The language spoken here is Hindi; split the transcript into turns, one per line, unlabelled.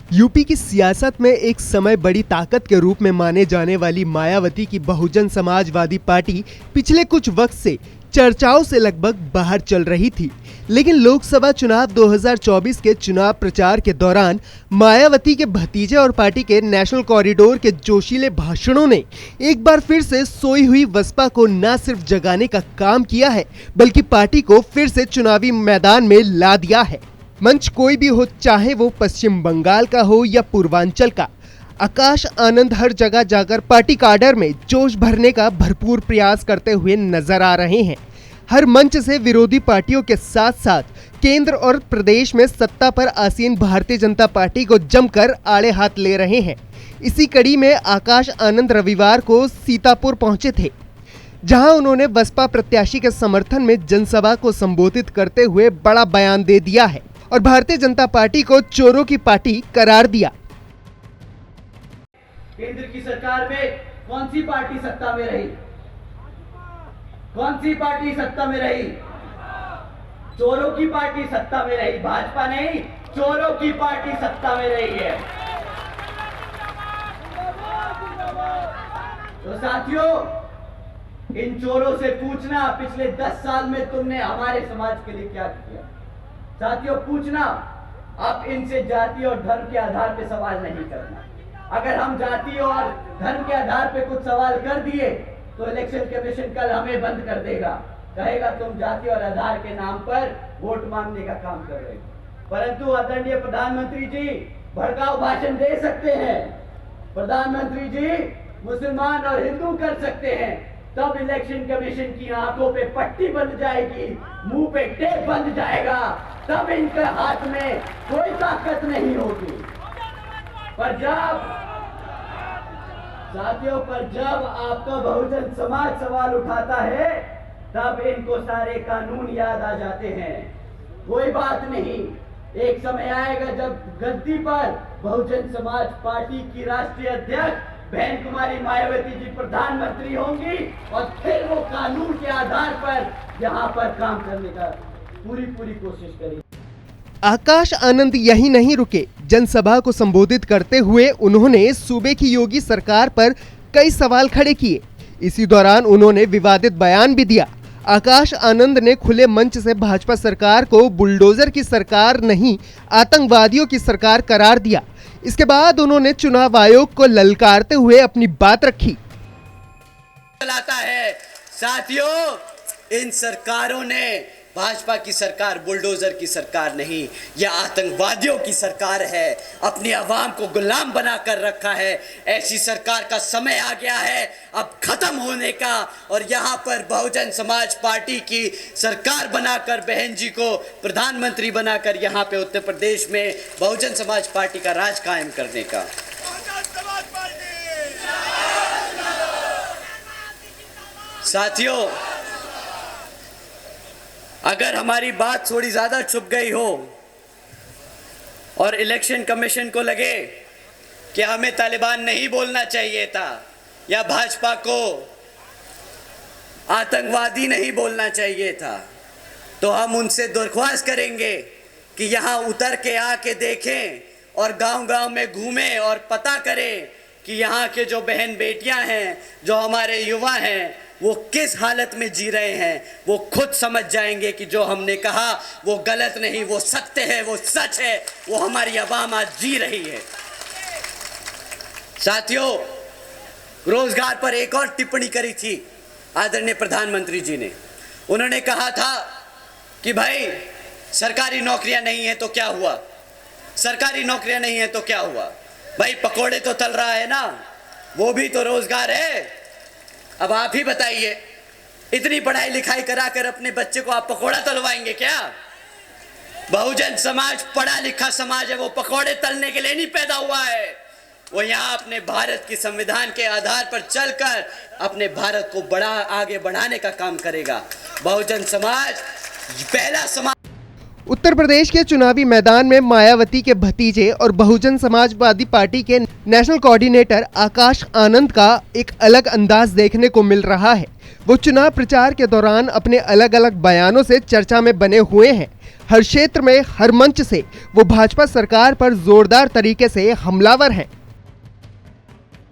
यूपी की सियासत में एक समय बड़ी ताकत के रूप में माने जाने वाली मायावती की बहुजन समाजवादी पार्टी पिछले कुछ वक्त से चर्चाओं से लगभग बाहर चल रही थी। लेकिन लोकसभा चुनाव 2024 के चुनाव प्रचार के दौरान मायावती के भतीजे और पार्टी के नेशनल कॉरिडोर के जोशीले भाषणों ने एक बार फिर से सोई हुई बसपा को न सिर्फ जगाने का काम किया है, बल्कि पार्टी को फिर से चुनावी मैदान में ला दिया है। मंच कोई भी हो, चाहे वो पश्चिम बंगाल का हो या पूर्वांचल का, आकाश आनंद हर जगह जाकर पार्टी काडर में जोश भरने का भरपूर प्रयास करते हुए नजर आ रहे हैं। हर मंच से विरोधी पार्टियों के साथ साथ केंद्र और प्रदेश में सत्ता पर आसीन भारतीय जनता पार्टी को जमकर आड़े हाथ ले रहे हैं। इसी कड़ी में आकाश आनंद रविवार को सीतापुर पहुंचे थे, जहां उन्होंने बसपा प्रत्याशी के समर्थन में जनसभा को संबोधित करते हुए बड़ा बयान दे दिया है और भारतीय जनता पार्टी को चोरों की पार्टी करार दिया।
केंद्र की सरकार में कौन सी पार्टी सत्ता में रही? कौन सी पार्टी सत्ता में रही? चोरों की पार्टी सत्ता में रही, भाजपा नहीं, चोरों की पार्टी सत्ता में रही है। तो साथियों, इन चोरों से पूछना पिछले 10 साल में तुमने हमारे समाज के लिए क्या किया। साथियों, पूछना, अब इनसे जाति और धर्म के आधार पे सवाल नहीं करना। अगर हम जाति और धर्म के आधार पे कुछ सवाल कर दिए तो इलेक्शन कमीशन कल हमें बंद कर देगा, कहेगा तुम जाति और आधार के नाम पर वोट मांगने का काम कर रहे हो। परंतु आदरणीय प्रधानमंत्री जी भड़काऊ भाषण दे सकते हैं, प्रधानमंत्री जी मुसलमान और हिंदू कर सकते हैं, तब इलेक्शन कमीशन की आंखों पे पट्टी बंध जाएगी, मुंह पे टेप बंध जाएगा, तब इनके हाथ में कोई ताकत नहीं होगी। पर जब आपका बहुजन समाज सवाल उठाता है, तब इनको सारे कानून याद आ जाते हैं। कोई बात नहीं, एक समय आएगा जब गद्दी पर बहुजन समाज पार्टी की राष्ट्रीय अध्यक्ष बहन कुमारी मायावती जी प्रधानमंत्री होंगी और फिर वो कानून के आधार पर यहाँ पर काम करने का पूरी कोशिश करेंगे।
आकाश आनंद यही नहीं रुके। जनसभा को संबोधित करते हुए उन्होंने सूबे की योगी सरकार पर कई सवाल खड़े किए। इसी दौरान उन्होंने विवादित बयान भी दिया। आकाश आनंद ने खुले मंच से भाजपा सरकार को बुलडोजर की सरकार नहीं, आतंकवादियों की सरकार करार दिया। इसके बाद उन्होंने चुनाव आयोग को ललकारते हुए अपनी बात रखी।
चलाता है साथियों, इन सरकारों ने, भाजपा की सरकार बुलडोजर की सरकार नहीं, यह आतंकवादियों की सरकार है। अपनी आवाम को गुलाम बनाकर रखा है। ऐसी सरकार का समय आ गया है अब खत्म होने का, और यहाँ पर बहुजन समाज पार्टी की सरकार बनाकर बहन जी को प्रधानमंत्री बनाकर यहाँ पे उत्तर प्रदेश में बहुजन समाज पार्टी का राज कायम करने का। साथियों, अगर हमारी बात थोड़ी ज़्यादा छुप गई हो और इलेक्शन कमीशन को लगे कि हमें तालिबान नहीं बोलना चाहिए था या भाजपा को आतंकवादी नहीं बोलना चाहिए था, तो हम उनसे दरख्वास्त करेंगे कि यहाँ उतर के आके देखें और गांव-गांव में घूमें और पता करें कि यहाँ के जो बहन बेटियाँ हैं, जो हमारे युवा हैं, वो किस हालत में जी रहे हैं। वो खुद समझ जाएंगे कि जो हमने कहा वो गलत नहीं, वो सत्य है, वो सच है, वो हमारी आवाम आज जी रही है। साथियों, रोजगार पर एक और टिप्पणी करी थी आदरणीय प्रधानमंत्री जी ने। उन्होंने कहा था कि भाई सरकारी नौकरियां नहीं है तो क्या हुआ, सरकारी नौकरियां नहीं है तो क्या हुआ, भाई पकोड़े तो तल रहा है ना, वो भी तो रोजगार है। अब आप ही बताइए, इतनी पढ़ाई लिखाई कराकर अपने बच्चे को आप पकोड़ा तलवाएंगे क्या? बहुजन समाज पढ़ा लिखा समाज है, वो पकोड़े तलने के लिए नहीं पैदा हुआ है। वो यहाँ अपने भारत की संविधान के आधार पर चलकर अपने भारत को आगे बढ़ाने का काम करेगा। बहुजन समाज पहला समाज।
उत्तर प्रदेश के चुनावी मैदान में मायावती के भतीजे और बहुजन समाजवादी पार्टी के नेशनल कोऑर्डिनेटर आकाश आनंद का एक अलग अंदाज देखने को मिल रहा है। वो चुनाव प्रचार के दौरान अपने अलग अलग बयानों से चर्चा में बने हुए हैं। हर क्षेत्र में, हर मंच से वो भाजपा सरकार पर जोरदार तरीके से हमलावर हैं।